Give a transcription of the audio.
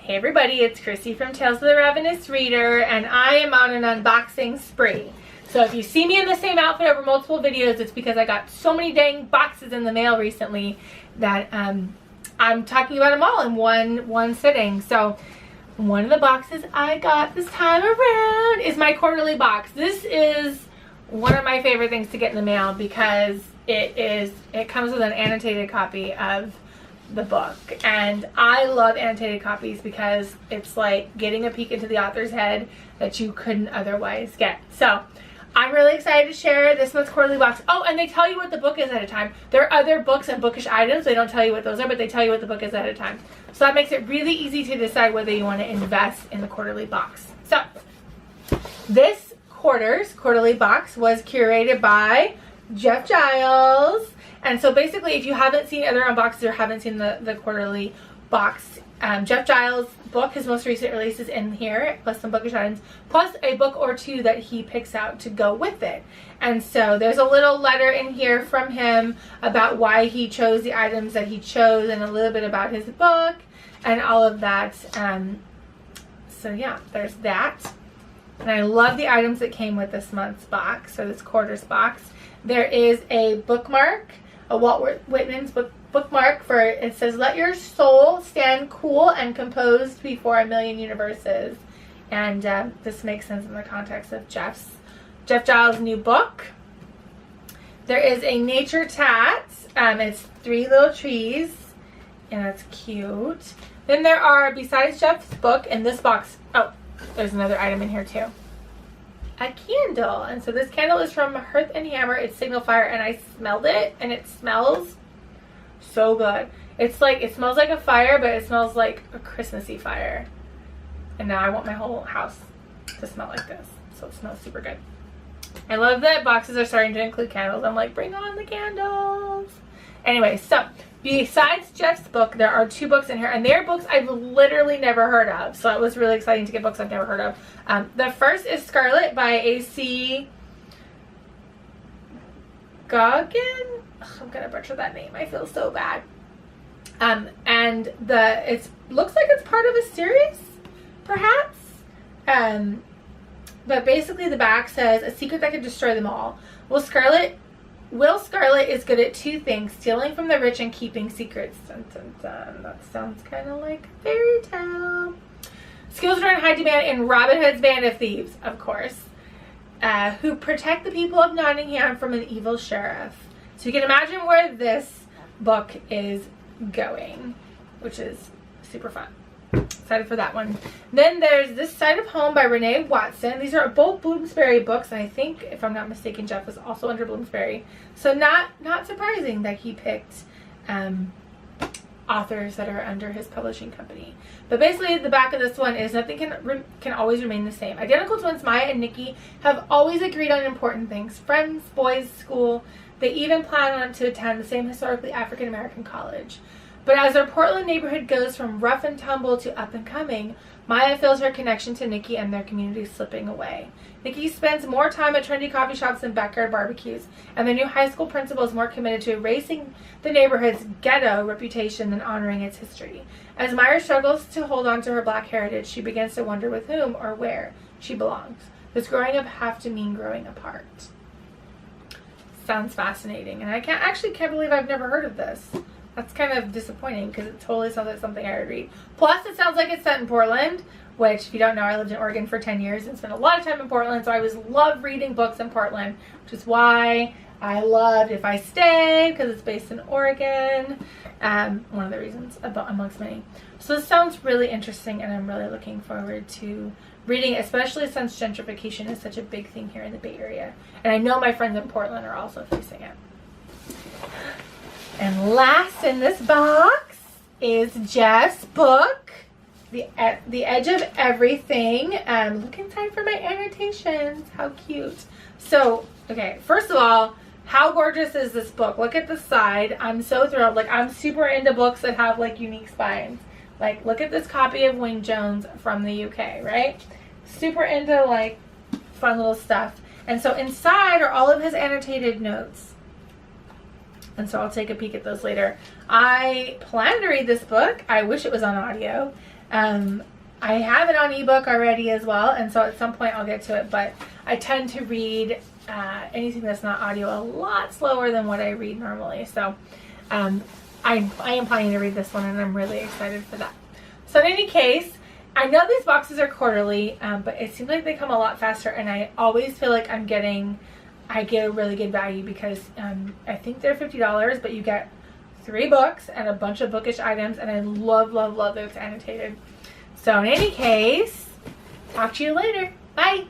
Hey everybody, it's Christy from Tales of the Ravenous Reader, and I am on an unboxing spree. So if you see me in the same outfit over multiple videos, it's because I got so many dang boxes in the mail recently that I'm talking about them all in one sitting. So one of the boxes I got this time around is my quarterly box. This is one of my favorite things to get in the mail because it comes with an annotated copy of the book, and I love annotated copies because it's like getting a peek into the author's head that you couldn't otherwise get. So I'm really excited to share this month's quarterly box. Oh, and they tell you what the book is ahead of time. There are other books and bookish items. They don't tell you what those are, but they tell you what the book is ahead of time. So that makes it really easy to decide whether you want to invest in the quarterly box. So this quarterly box was curated by Giles. And so basically, if you haven't seen other unboxes or haven't seen the quarterly box, Giles' book, his most recent release, is in here, plus some bookish items, plus a book or two that he picks out to go with it. And so there's a little letter in here from him about why he chose the items that he chose and a little bit about his book and all of that. So yeah, there's that. And I love the items that came with this month's box, or this quarter's box. There is a bookmark, a Walt Whitman's bookmark for, it says, "Let your soul stand cool and composed before a million universes." And this makes sense in the context of Jeff Giles' new book. There is a nature tat. It's 3 little trees, and it's cute. Then there are, besides Jeff's book, in this box, oh, there's another item in here too. A candle. And so this candle is from Hearth and Hammer. It's Signal Fire, and I smelled it, and it smells so good. It's like, it smells like a fire, but it smells like a Christmassy fire. And now I want my whole house to smell like this. So it smells super good. I love that boxes are starting to include candles. I'm like, bring on the candles. Anyway, so besides Jeff's book, there are 2 books in here, and they're books I've literally never heard of. So it was really exciting to get books I've never heard of. The first is Scarlet by A.C. Goggin. I'm gonna butcher that name. I feel so bad. And it looks like it's part of a series, perhaps. But basically, the back says, "A secret that could destroy them all. Will Scarlet is good at 2 things: stealing from the rich and keeping secrets." Dun, dun, dun. That sounds kind of like a fairy tale. Skills are in high demand in Robin Hood's band of thieves, of course, who protect the people of Nottingham from an evil sheriff. So you can imagine where this book is going, which is super fun. Excited for that one. Then there's This Side of Home by Renee Watson. These are both Bloomsbury books, and I think, if I'm not mistaken, Jeff was also under Bloomsbury. So not surprising that he picked authors that are under his publishing company. But basically, the back of this one is, nothing can always remain the same. Identical twins Maya and Nikki have always agreed on important things: friends, boys, school. They even plan on to attend the same historically African American college. But as their Portland neighborhood goes from rough and tumble to up and coming, Maya feels her connection to Nikki and their community slipping away. Nikki spends more time at trendy coffee shops and backyard barbecues, and the new high school principal is more committed to erasing the neighborhood's ghetto reputation than honoring its history. As Maya struggles to hold on to her Black heritage, she begins to wonder with whom or where she belongs. Does growing up have to mean growing apart? Sounds fascinating, and I can't believe I've never heard of this. That's kind of disappointing because it totally sounds like something I would read. Plus, it sounds like it's set in Portland, which, if you don't know, I lived in Oregon for 10 years and spent a lot of time in Portland, so I always loved reading books in Portland, which is why I loved If I Stay, because it's based in Oregon. One of the reasons, amongst many. So this sounds really interesting, and I'm really looking forward to reading, especially since gentrification is such a big thing here in the Bay Area. And I know my friends in Portland are also facing it. And last in this box is Jeff's book, The Edge of Everything. Look inside for my annotations. How cute. So, okay, first of all, how gorgeous is this book? Look at the side. I'm so thrilled. Like, I'm super into books that have, like, unique spines. Like, look at this copy of Wing Jones from the UK, right? Super into, like, fun little stuff. And so inside are all of his annotated notes. And so I'll take a peek at those later. I plan to read this book. I wish it was on audio. I have it on ebook already as well, and so at some point I'll get to it, but I tend to read anything that's not audio a lot slower than what I read normally. So I am planning to read this one, and I'm really excited for that. So in any case, I know these boxes are quarterly, but it seems like they come a lot faster, and I always feel like I get a really good value because I think they're $50, but you get 3 books and a bunch of bookish items, and I love, love, love those annotated. So in any case, talk to you later. Bye.